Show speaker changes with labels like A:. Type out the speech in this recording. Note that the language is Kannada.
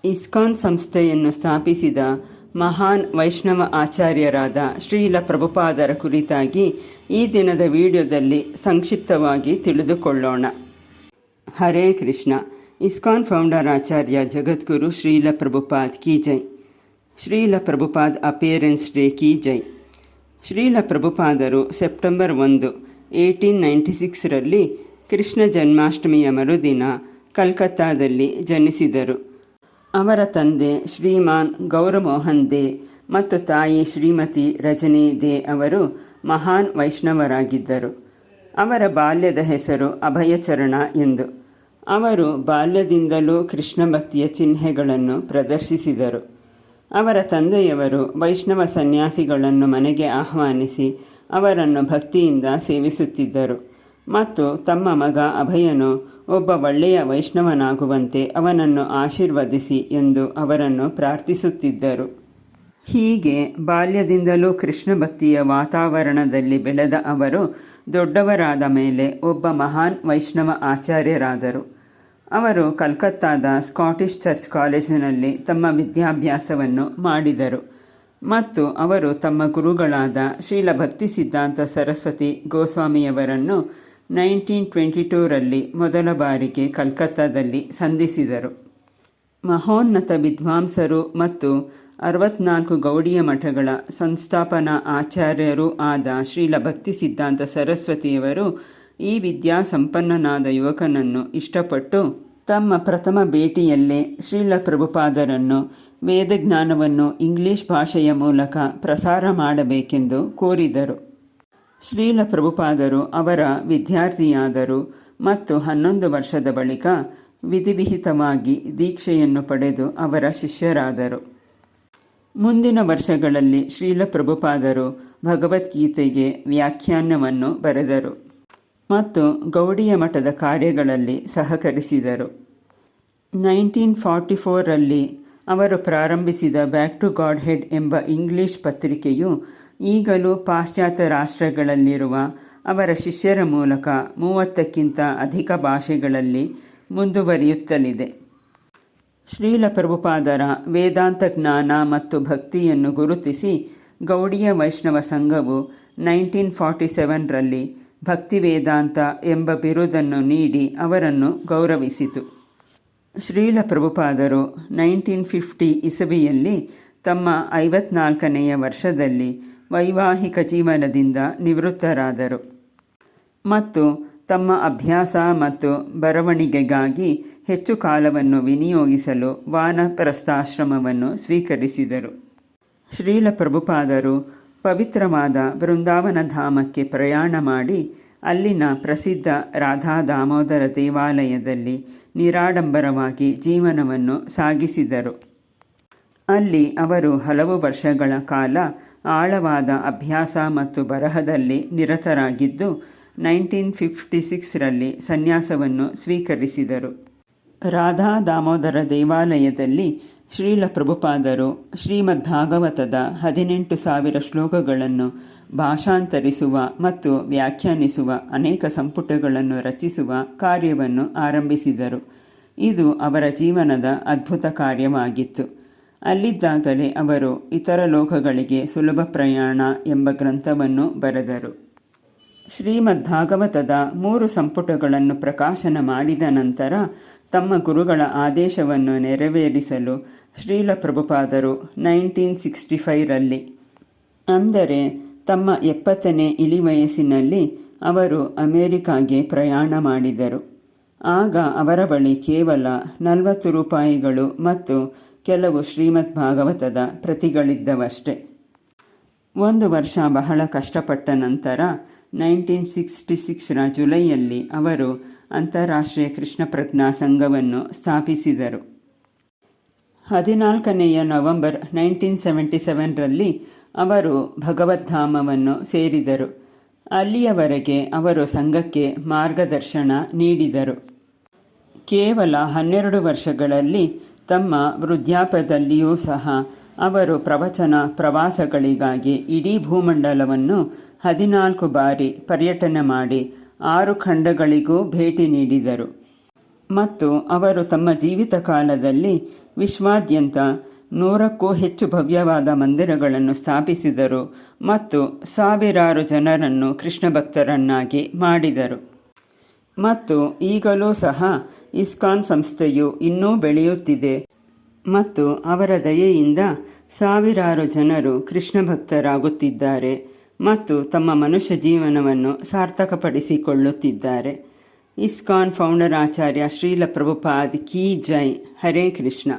A: ಇಸ್ಕಾನ್ ಸಂಸ್ಥೆಯನ್ನು ಸ್ಥಾಪಿಸಿದ ಮಹಾನ್ ವೈಷ್ಣವ ಆಚಾರ್ಯರಾದ ಶ್ರೀಲ ಪ್ರಭುಪಾದರ ಕುರಿತಾಗಿ ಈ ದಿನದ ವಿಡಿಯೋದಲ್ಲಿ ಸಂಕ್ಷಿಪ್ತವಾಗಿ ತಿಳಿದುಕೊಳ್ಳೋಣ. ಹರೇ ಕೃಷ್ಣ. ಇಸ್ಕಾನ್ ಫೌಂಡರ್ ಆಚಾರ್ಯ ಜಗದ್ಗುರು ಶ್ರೀಲ ಪ್ರಭುಪಾದ್ ಕಿ ಜೈ. ಶ್ರೀಲ ಪ್ರಭುಪಾದ್ ಅಪಿಯರೆನ್ಸ್ ಡೇ ಕಿ ಜೈ. ಶ್ರೀಲ ಪ್ರಭುಪಾದರು ಸೆಪ್ಟೆಂಬರ್ 1, 1896ರಲ್ಲಿ ಕೃಷ್ಣ ಜನ್ಮಾಷ್ಟಮಿಯ ಮರುದಿನ ಕಲ್ಕತ್ತಾದಲ್ಲಿ ಜನಿಸಿದರು. ಅವರ ತಂದೆ ಶ್ರೀಮಾನ್ ಗೌರಮೋಹನ್ ದೇ ಮತ್ತು ತಾಯಿ ಶ್ರೀಮತಿ ರಜನಿ ದೇ ಅವರು ಮಹಾನ್ ವೈಷ್ಣವರಾಗಿದ್ದರು. ಅವರ ಬಾಲ್ಯದ ಹೆಸರು ಅಭಯಚರಣ ಎಂದು. ಅವರು ಬಾಲ್ಯದಿಂದಲೂ ಕೃಷ್ಣ ಭಕ್ತಿಯ ಚಿಹ್ನೆಗಳನ್ನು ಪ್ರದರ್ಶಿಸಿದರು. ಅವರ ತಂದೆಯವರು ವೈಷ್ಣವ ಸನ್ಯಾಸಿಗಳನ್ನು ಮನೆಗೆ ಆಹ್ವಾನಿಸಿ ಅವರನ್ನು ಭಕ್ತಿಯಿಂದ ಸೇವಿಸುತ್ತಿದ್ದರು ಮತ್ತು ತಮ್ಮ ಮಗ ಅಭಯನು ಒಬ್ಬ ಒಳ್ಳೆಯ ವೈಷ್ಣವನಾಗುವಂತೆ ಅವನನ್ನು ಆಶೀರ್ವದಿಸಿ ಎಂದು ಅವರನ್ನು ಪ್ರಾರ್ಥಿಸುತ್ತಿದ್ದರು. ಹೀಗೆ ಬಾಲ್ಯದಿಂದಲೂ ಕೃಷ್ಣ ಭಕ್ತಿಯ ವಾತಾವರಣದಲ್ಲಿ ಬೆಳೆದ ಅವರು ದೊಡ್ಡವರಾದ ಮೇಲೆ ಒಬ್ಬ ಮಹಾನ್ ವೈಷ್ಣವ ಆಚಾರ್ಯರಾದರು. ಅವರು ಕಲ್ಕತ್ತಾದ ಸ್ಕಾಟಿಷ್ ಚರ್ಚ್ ಕಾಲೇಜಿನಲ್ಲಿ ತಮ್ಮ ವಿದ್ಯಾಭ್ಯಾಸವನ್ನು ಮಾಡಿದರು ಮತ್ತು ಅವರು ತಮ್ಮ ಗುರುಗಳಾದ ಶ್ರೀಲ ಭಕ್ತಿ ಸಿದ್ಧಾಂತ ಸರಸ್ವತಿ ಗೋಸ್ವಾಮಿಯವರನ್ನು 1922ರಲ್ಲಿ ಮೊದಲ ಬಾರಿಗೆ ಕಲ್ಕತ್ತಾದಲ್ಲಿ ಸಂಧಿಸಿದರು. ಮಹೋನ್ನತ ವಿದ್ವಾಂಸರು ಮತ್ತು 64 ಗೌಡಿಯ ಮಠಗಳ ಸಂಸ್ಥಾಪನಾ ಆಚಾರ್ಯರೂ ಆದ ಶ್ರೀಲ ಭಕ್ತಿ ಸಿದ್ಧಾಂತ ಸರಸ್ವತಿಯವರು ಈ ವಿದ್ಯಾಸಂಪನ್ನನಾದ ಯುವಕನನ್ನು ಇಷ್ಟಪಟ್ಟು ತಮ್ಮ ಪ್ರಥಮ ಭೇಟಿಯಲ್ಲೇ ಶ್ರೀಲ ಪ್ರಭುಪಾದರನ್ನು ವೇದಜ್ಞಾನವನ್ನು ಇಂಗ್ಲಿಷ್ ಭಾಷೆಯ ಮೂಲಕ ಪ್ರಸಾರ ಮಾಡಬೇಕೆಂದು ಕೋರಿದರು. ಶ್ರೀಲ ಪ್ರಭುಪಾದರು ಅವರ ವಿದ್ಯಾರ್ಥಿಯಾದರು ಮತ್ತು 11 ವರ್ಷದ ಬಳಿಕ ವಿಧಿವಿಹಿತವಾಗಿ ದೀಕ್ಷೆಯನ್ನು ಪಡೆದು ಅವರ ಶಿಷ್ಯರಾದರು. ಮುಂದಿನ ವರ್ಷಗಳಲ್ಲಿ ಶ್ರೀಲ ಪ್ರಭುಪಾದರು ಭಗವದ್ಗೀತೆಗೆ ವ್ಯಾಖ್ಯಾನವನ್ನು ಬರೆದರು ಮತ್ತು ಗೌಡಿಯ ಮಠದ ಕಾರ್ಯಗಳಲ್ಲಿ ಸಹಕರಿಸಿದರು. 1944ರಲ್ಲಿ ಅವರು ಪ್ರಾರಂಭಿಸಿದ ಬ್ಯಾಕ್ ಟು ಗಾಡ್ ಹೆಡ್ ಎಂಬ ಇಂಗ್ಲಿಷ್ ಪತ್ರಿಕೆಯು ಈಗಲೂ ಪಾಶ್ಚಾತ್ಯ ರಾಷ್ಟ್ರಗಳಲ್ಲಿರುವ ಅವರ ಶಿಷ್ಯರ ಮೂಲಕ 30ಕ್ಕಿಂತ ಅಧಿಕ ಭಾಷೆಗಳಲ್ಲಿ ಮುಂದುವರಿಯುತ್ತಲಿದೆ. ಶ್ರೀಲ ಪ್ರಭುಪಾದರ ವೇದಾಂತ ಜ್ಞಾನ ಮತ್ತು ಭಕ್ತಿಯನ್ನು ಗುರುತಿಸಿ ಗೌಡಿಯ ವೈಷ್ಣವ ಸಂಘವು 1947ರಲ್ಲಿ ಭಕ್ತಿ ವೇದಾಂತ ಎಂಬ ಬಿರುದನ್ನು ನೀಡಿ ಅವರನ್ನು ಗೌರವಿಸಿತು. ಶ್ರೀಲ ಪ್ರಭುಪಾದರು 1950 ಇಸವಿಯಲ್ಲಿ ತಮ್ಮ 54ನೆಯ ವರ್ಷದಲ್ಲಿ ವೈವಾಹಿಕ ಜೀವನದಿಂದ ನಿವೃತ್ತರಾದರು ಮತ್ತು ತಮ್ಮ ಅಭ್ಯಾಸ ಮತ್ತು ಬರವಣಿಗೆಗಾಗಿ ಹೆಚ್ಚು ಕಾಲವನ್ನು ವಿನಿಯೋಗಿಸಲು ವಾನಪ್ರಸ್ಥಾಶ್ರಮವನ್ನು ಸ್ವೀಕರಿಸಿದರು. ಶ್ರೀಲ ಪ್ರಭುಪಾದರು ಪವಿತ್ರವಾದ ಬೃಂದಾವನ ಧಾಮಕ್ಕೆ ಪ್ರಯಾಣ ಮಾಡಿ ಅಲ್ಲಿನ ಪ್ರಸಿದ್ಧ ರಾಧಾ ದಾಮೋದರ ದೇವಾಲಯದಲ್ಲಿ ನಿರಾಡಂಬರವಾಗಿ ಜೀವನವನ್ನು ಸಾಗಿಸಿದರು. ಅಲ್ಲಿ ಅವರು ಹಲವು ವರ್ಷಗಳ ಕಾಲ ಆಳವಾದ ಅಭ್ಯಾಸ ಮತ್ತು ಬರಹದಲ್ಲಿ ನಿರತರಾಗಿದ್ದು 1956ರಲ್ಲಿ ಸನ್ಯಾಸವನ್ನು ಸ್ವೀಕರಿಸಿದರು. ರಾಧಾ ದಾಮೋದರ ದೇವಾಲಯದಲ್ಲಿ ಶ್ರೀಲ ಪ್ರಭುಪಾದರು ಶ್ರೀಮದ್ಭಾಗವತದ 18,000 ಶ್ಲೋಕಗಳನ್ನು ಭಾಷಾಂತರಿಸುವ ಮತ್ತು ವ್ಯಾಖ್ಯಾನಿಸುವ ಅನೇಕ ಸಂಪುಟಗಳನ್ನು ರಚಿಸುವ ಕಾರ್ಯವನ್ನು ಆರಂಭಿಸಿದರು. ಇದು ಅವರ ಜೀವನದ ಅದ್ಭುತ ಕಾರ್ಯವಾಗಿತ್ತು. ಅಲ್ಲಿದ್ದಾಗಲೇ ಅವರು ಇತರ ಲೋಕಗಳಿಗೆ ಸುಲಭ ಪ್ರಯಾಣ ಎಂಬ ಗ್ರಂಥವನ್ನು ಬರೆದರು. ಶ್ರೀಮದ್ಭಾಗವತದ 3 ಸಂಪುಟಗಳನ್ನು ಪ್ರಕಾಶನ ಮಾಡಿದ ನಂತರ ತಮ್ಮ ಗುರುಗಳ ಆದೇಶವನ್ನು ನೆರವೇರಿಸಲು ಶ್ರೀಲ ಪ್ರಭುಪಾದರು 1965ರಲ್ಲಿ ಅಂದರೆ ತಮ್ಮ 70ನೇ ಇಳಿವಯಸ್ಸಿನಲ್ಲಿ ಅವರು ಅಮೆರಿಕಾಗೆ ಪ್ರಯಾಣ ಮಾಡಿದರು. ಆಗ ಅವರ ಬಳಿ ಕೇವಲ 40 ರೂಪಾಯಿಗಳು ಮತ್ತು ಕೆಲವು ಶ್ರೀಮದ್ ಭಾಗವತದ ಪ್ರತಿಗಳಿದ್ದವಷ್ಟೆ. 1 ವರ್ಷ ಬಹಳ ಕಷ್ಟಪಟ್ಟ ನಂತರ 1966ರ ಜುಲೈಯಲ್ಲಿ ಅವರು ಅಂತಾರಾಷ್ಟ್ರೀಯ ಕೃಷ್ಣ ಪ್ರಜ್ಞಾ ಸಂಘವನ್ನು ಸ್ಥಾಪಿಸಿದರು. 14ನೆಯ ನವೆಂಬರ್ 1977ರಲ್ಲಿ ಅವರು ಭಗವದ್ಧಾಮವನ್ನು ಸೇರಿದರು. ಅಲ್ಲಿಯವರೆಗೆ ಅವರು ಸಂಘಕ್ಕೆ ಮಾರ್ಗದರ್ಶನ ನೀಡಿದರು. ಕೇವಲ 12 ವರ್ಷಗಳಲ್ಲಿ ತಮ್ಮ ವೃದ್ಧಾಪ್ಯದಲ್ಲಿಯೂ ಸಹ ಅವರು ಪ್ರವಚನ ಪ್ರವಾಸಗಳಿಗಾಗಿ ಇಡೀ ಭೂಮಂಡಲವನ್ನು 14 ಬಾರಿ ಪರ್ಯಟನೆ ಮಾಡಿ 6 ಖಂಡಗಳಿಗೂ ಭೇಟಿ ನೀಡಿದರು. ಮತ್ತು ಅವರು ತಮ್ಮ ಜೀವಿತ ಕಾಲದಲ್ಲಿ ವಿಶ್ವಾದ್ಯಂತ 100ಕ್ಕೂ ಹೆಚ್ಚು ಭವ್ಯವಾದ ಮಂದಿರಗಳನ್ನು ಸ್ಥಾಪಿಸಿದರು ಮತ್ತು ಸಾವಿರಾರು ಜನರನ್ನು ಕೃಷ್ಣ ಭಕ್ತರನ್ನಾಗಿ ಮಾಡಿದರು. ಮತ್ತು ಈಗಲೂ ಸಹ ಇಸ್ಕಾನ್ ಸಂಸ್ಥೆಯು ಇನ್ನೂ ಬೆಳೆಯುತ್ತಿದೆ ಮತ್ತು ಅವರ ದಯೆಯಿಂದ ಸಾವಿರಾರು ಜನರು ಕೃಷ್ಣ ಭಕ್ತರಾಗುತ್ತಿದ್ದಾರೆ ಮತ್ತು ತಮ್ಮ ಮನುಷ್ಯ ಜೀವನವನ್ನು ಸಾರ್ಥಕಪಡಿಸಿಕೊಳ್ಳುತ್ತಿದ್ದಾರೆ. ಇಸ್ಕಾನ್ ಫೌಂಡರ್ ಆಚಾರ್ಯ ಶ್ರೀಲ ಪ್ರಭುಪಾದ್ ಕೀ ಜೈ. ಹರೇ ಕೃಷ್ಣ.